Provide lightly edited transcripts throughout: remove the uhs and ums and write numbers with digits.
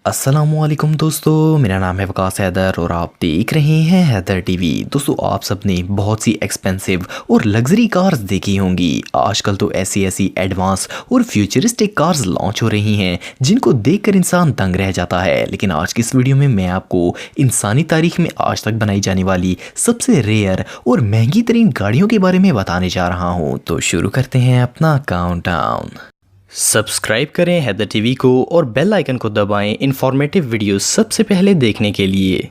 अस्सलामुअलैकुम दोस्तों, मेरा नाम है वकास हैदर और आप देख रहे हैं हैदर टीवी। दोस्तों, आप सबने बहुत सी एक्सपेंसिव और लग्जरी कार्स देखी होंगी। आजकल तो ऐसी ऐसी एडवांस और फ्यूचरिस्टिक कार्स लॉन्च हो रही हैं जिनको देखकर इंसान दंग रह जाता है। लेकिन आज की इस वीडियो में मैं आपको इंसानी तारीख में आज तक बनाई जाने वाली सबसे रेयर और महंगी तरीन गाड़ियों के बारे में बताने जा रहा हूँ। तो शुरू करते हैं अपना काउंटडाउन। सब्सक्राइब करें हैदर टीवी को और बेल आइकन को दबाएं इंफॉर्मेटिव वीडियो सबसे पहले देखने के लिए।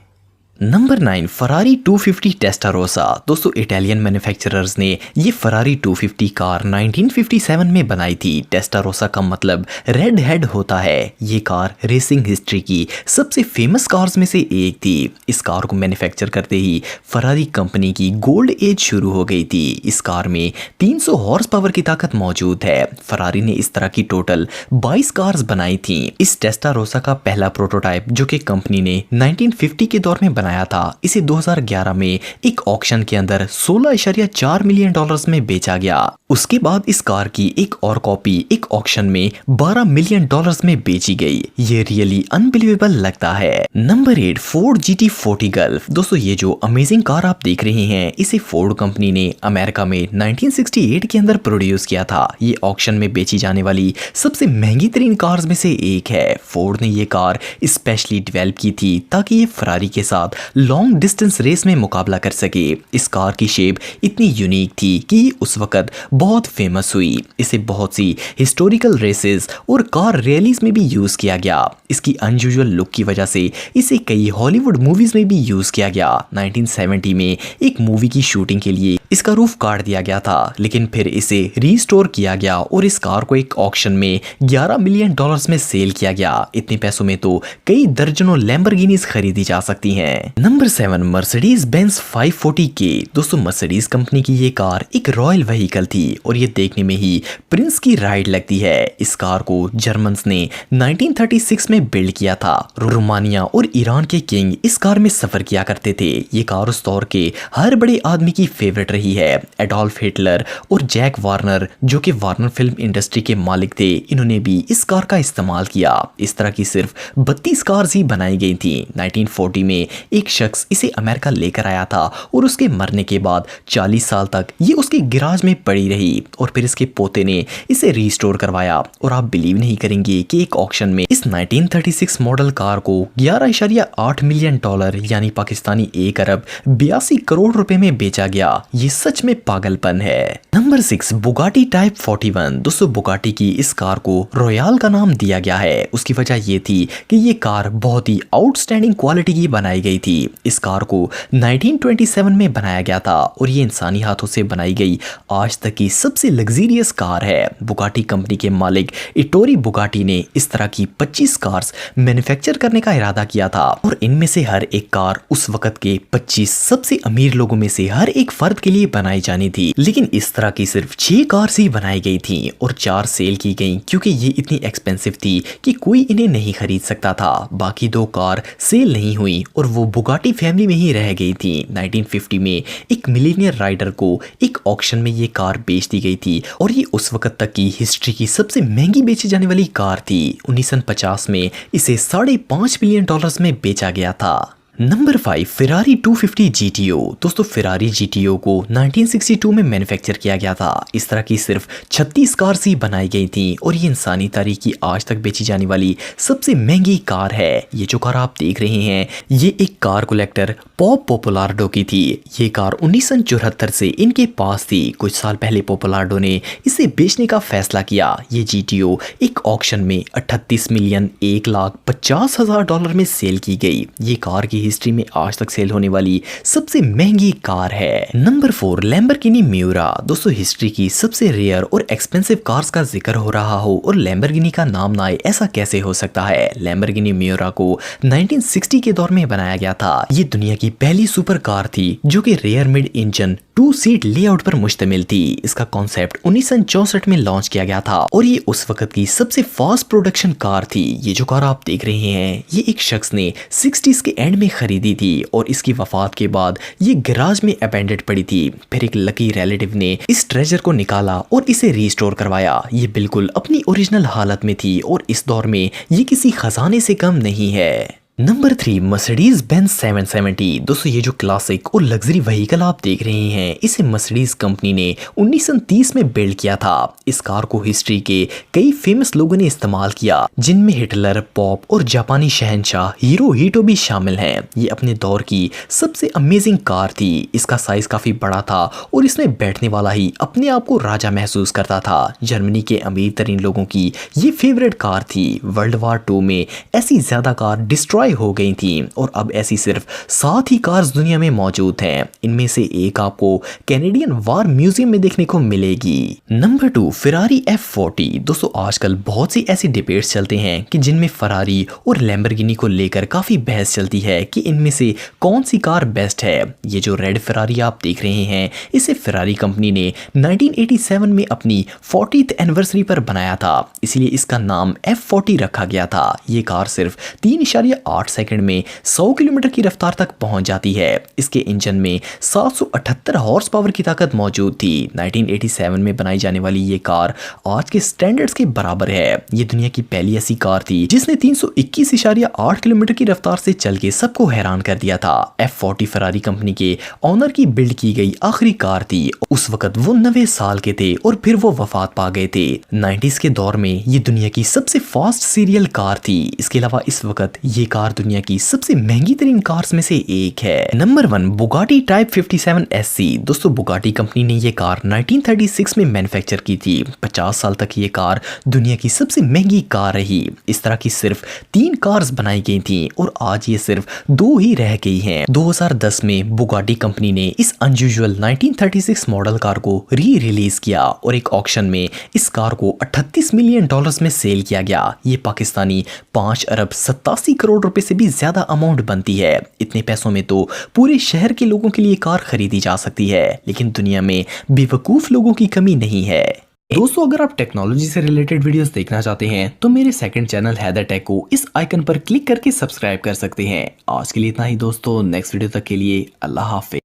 Number 9, Ferrari 250 Testarossa. दोस्तों, इटालियन मैन्युफैक्चरर्स ने ये फरारी 250 कार 1957 में बनाई थी। टेस्टारोसा का मतलब रेड हेड होता है। ये कार रेसिंग हिस्ट्री की सबसे फेमस कार्स में से एक थी। इस कार को मैन्युफैक्चर करते ही फरारी कंपनी की गोल्ड एज शुरू हो गई थी। इस कार में 300 हॉर्स पावर की ताकत मौजूद है। फरारी ने इस तरह की टोटल 22 कार्स बनाई थी। इस टेस्टारोसा का पहला प्रोटोटाइप जो कि कंपनी ने 1950 के दौर में बनाया था, इसे 2011 में एक ऑक्शन के अंदर 16.4 मिलियन डॉलर्स में बेचा गया। उसके बाद इस कार की एक और कॉपी एक ऑक्शन में 12 मिलियन डॉलर्स में बेची गई। ये रियली अनबिलीवेबल लगता है। Number 8, Ford GT40 gulf. दोस्तों, ये जो अमेजिंग कार आप देख रहे हैं, इसे फोर्ड कंपनी ने अमेरिका में 1968 के अंदर प्रोड्यूस किया था। ये ऑक्शन में बेची जाने वाली सबसे महंगी तरीन कार्स में से एक है। फोर्ड ने ये कार स्पेशली डेवलप की थी ताकि ये फरारी के साथ लॉन्ग डिस्टेंस रेस में मुकाबला कर सके। इस कार की शेप इतनी यूनिक थी कि उस वक्त बहुत फेमस हुई। इसे बहुत सी हिस्टोरिकल रेसेस और कार रैलीज में भी यूज किया गया। इसकी अनयूजुअल लुक की वजह से इसे कई हॉलीवुड मूवीज में भी यूज किया गया। 1970 में एक मूवी की शूटिंग के लिए इसका रूफ काट दिया गया था, लेकिन फिर इसे रीस्टोर किया गया और इस कार को एक ऑक्शन में 11 मिलियन डॉलर्स में सेल किया गया। इतने पैसों में तो कई दर्जनों लैम्बोर्गिनीज खरीदी जा सकती हैं। Number 7, Mercedes Benz 540K। दोस्तों, मर्सिडीज कंपनी की ये कार एक रॉयल व्हीकल थी और ये देखने में ही प्रिंस की राइड लगती है। इस कार को जर्मन्स ने 1936 में बिल्ड किया था। रोमानिया और ईरान के किंग इस कार में सफर किया करते थे। ये कार उस दौर के हर बड़े आदमी की फेवरेट रही है। एडोल्फ हिटलर और जैक वार्नर, जो कि वार्नर फिल्म इंडस्ट्री के मालिक थे, इन्होंने भी इस कार का इस्तेमाल किया। इस तरह की सिर्फ 32 कार्स ही बनाई गई थी। 1940 में एक शख्स इसे अमेरिका लेकर आया था और उसके मरने के बाद 40 साल तक ये उसके गैराज में पड़ी रही और फिर इसके पोते ने इसे रीस्टोर करवाया। और आप बिलीव नहीं करेंगे कि एक ऑक्शन में इस 1936 मॉडल कार को 11.8 मिलियन डॉलर यानी पाकिस्तानी 1 अरब 82 करोड़ रुपए में बेचा गया। ये सच में पागलपन है। Number 6, Bugatti type 41। दोस्तों, बुगाटी की इस कार को रॉयल का नाम दिया गया है। उसकी वजह ये थी कि ये कार बहुत ही आउटस्टैंडिंग क्वालिटी की बनाई गई थी। इस कार को 1927 में बनाया गया था और ये इंसानी हाथों से बनाई गई आज तक की सबसे लग्जरियस कार है। बुगाटी कंपनी के मालिक इटोरी बुगाटी ने इस तरह की 25 कार्स मैन्युफैक्चर करने का इरादा किया था और इनमें से हर एक कार उस वक्त के 25 सबसे अमीर लोगों में से हर एक फर्द के लिए बनाई जानी थी। लेकिन इस तरह की सिर्फ 6 कार्स ही बनाई गई थी और 4 सेल की गई क्योंकि ये इतनी एक्सपेंसिव थी कि कोई इन्हें नहीं खरीद सकता था। बाकी 2 कार सेल नहीं हुई और वो बुगाटी फैमिली में ही रह गई थी। 1950 में एक मिलीनियर राइडर को एक ऑक्शन में ये कार बेच दी गई थी और ये उस वक्त तक की हिस्ट्री की सबसे महंगी बेची जाने वाली कार थी। 1950 में इसे 5.5 मिलियन डॉलर्स में बेचा गया था। Number 5, Ferrari 250 GTO। दोस्तों, फेरारी GTO को 1962 में मैन्युफैक्चर किया गया था। इस तरह की सिर्फ 36 कार्स ही बनाई गई थी और ये इंसानी तारीख की आज तक बेची जाने वाली सबसे महंगी कार है। ये जो कार आप देख रहे हैं, ये एक कार कलेक्टर पॉप पोपोलार्डो की थी। ये कार 1974 से इनके पास थी। कुछ साल पहले पोपोलार्डो ने इसे बेचने का फैसला किया। ये GTO एक ऑक्शन में 38 मिलियन 1,50,000 डॉलर में सेल की गई। ये कार की हिस्ट्री में आज तक सेल होने वाली सबसे महंगी कार है। Number 4, Lamborghini Miura. दोस्तों, हिस्ट्री की सबसे रेयर और एक्सपेंसिव कार्स का जिक्र हो रहा हो और लैम्बोर्गिनी का नाम ना आए, ऐसा कैसे हो सकता है। लैम्बोर्गिनी मियूरा को 1960 के दौर में बनाया गया था। ये दुनिया की पहली सुपर कार थी जो कि rear mid engine two seat layout पर मुश्तमिल थी। इसका कॉन्सेप्ट 1964 में लॉन्च किया गया था और ये उस वक्त की सबसे फास्ट प्रोडक्शन कार थी। ये जो कार आप देख रहे हैं ये एक शख्स ने 60s के एंड में खरीदी थी और इसकी वफात के बाद ये गैराज में अबैंडेड पड़ी थी। फिर एक लकी रिलेटिव ने इस ट्रेजर को निकाला और इसे रिस्टोर करवाया। ये बिल्कुल अपनी ओरिजिनल हालत में थी और इस दौर में ये किसी खजाने से कम नहीं है। Number 3 Mercedes Benz 770। दोस्तों ये जो क्लासिक और लग्जरी व्हीकल आप देख रहे हैं इसे मर्सिडीज कंपनी ने 1930 में बिल्ड किया था। इस कार को हिस्ट्री के कई फेमस लोगों ने इस्तेमाल किया जिनमें हिटलर, पॉप और जापानी शहंशाह हिरोहिटो भी शामिल हैं। ये अपने दौर की सबसे अमेजिंग कार थी। इसका साइज काफी बड़ा था और इसमें बैठने वाला ही अपने आप को राजा महसूस करता था। जर्मनी के अमीर तरीन लोगों की ये फेवरेट कार थी। वर्ल्ड वार 2 में ऐसी ज्यादा कार डिस्ट्रॉय हो गई थी और अब ऐसी सिर्फ 7 ही कार्स दुनिया में मौजूद हैं। इनमें से एक आपको कैनेडियन वार म्यूजियम में देखने को मिलेगी। Number 2 Ferrari F40। दोस्तों आजकल बहुत सी ऐसी डिबेट्स चलते हैं कि जिनमें फरारी और लैम्बोर्गिनी को लेकर काफी बहस चलती है कि इनमें से कौन सी कार बेस्ट है। ये जो रेड फेरारी आप देख रहे हैं इसे फेरारी कंपनी ने 1987 में अपनी 40th एनिवर्सरी पर बनाया था, इसलिए इसका नाम F40 रखा गया था। ये कार सिर्फ 3.8 सेकंड में 100 किलोमीटर की रफ्तार तक पहुंच जाती है। इसके इंजन में 778 हॉर्स पावर की ताकत मौजूद थी। 1987 में बनाई जाने वाली ये कार आज के स्टैंडर्ड्स के बराबर है। ये दुनिया की पहली ऐसी कार थी जिसने 321.8 किलोमीटर की रफ्तार से चल के सबको हैरान कर दिया था। F40 फरारी कंपनी के ऑनर की बिल्ड की गई आखिरी कार थी। उस वक्त वो 90 साल के थे और फिर वो वफात पा गए थे। 90s के दौर में ये दुनिया की सबसे फास्ट सीरियल कार थी। इसके अलावा इस वक्त ये कार दुनिया की सबसे महंगी तरीन कार्स में से एक है। Number 1 Bugatti type 57 SC। दोस्तों बुगाटी कंपनी ने ये कार 1936 में मैन्युफैक्चर की थी। 50 साल तक ये कार दुनिया की सबसे महंगी कार रही। इस तरह की सिर्फ 3 कार्स बनाई गई थी और आज ये सिर्फ 2 ही रह गई हैं। 2010 में बुगाटी कंपनी ने इस अनयूजुअल 1936 मॉडल कार को री रिलीज किया और एक ऑक्शन में इस कार को $38 मिलियन में सेल किया गया। ये पाकिस्तानी 5 अरब 87 करोड़ रुपए से भी ज्यादा अमाउंट बनती है। इतने पैसों में तो पूरे शहर के लोगों के लिए कार खरीदी जा सकती है, लेकिन दुनिया में बेवकूफ लोगों की कमी नहीं है। दोस्तों अगर आप टेक्नोलॉजी से रिलेटेड वीडियोस देखना चाहते हैं तो मेरे सेकंड चैनल हैदर टेक को इस आइकन पर क्लिक करके सब्सक्राइब कर सकते हैं। आज के लिए इतना ही दोस्तों, नेक्स्ट वीडियो तक के लिए अल्लाह हाफिज।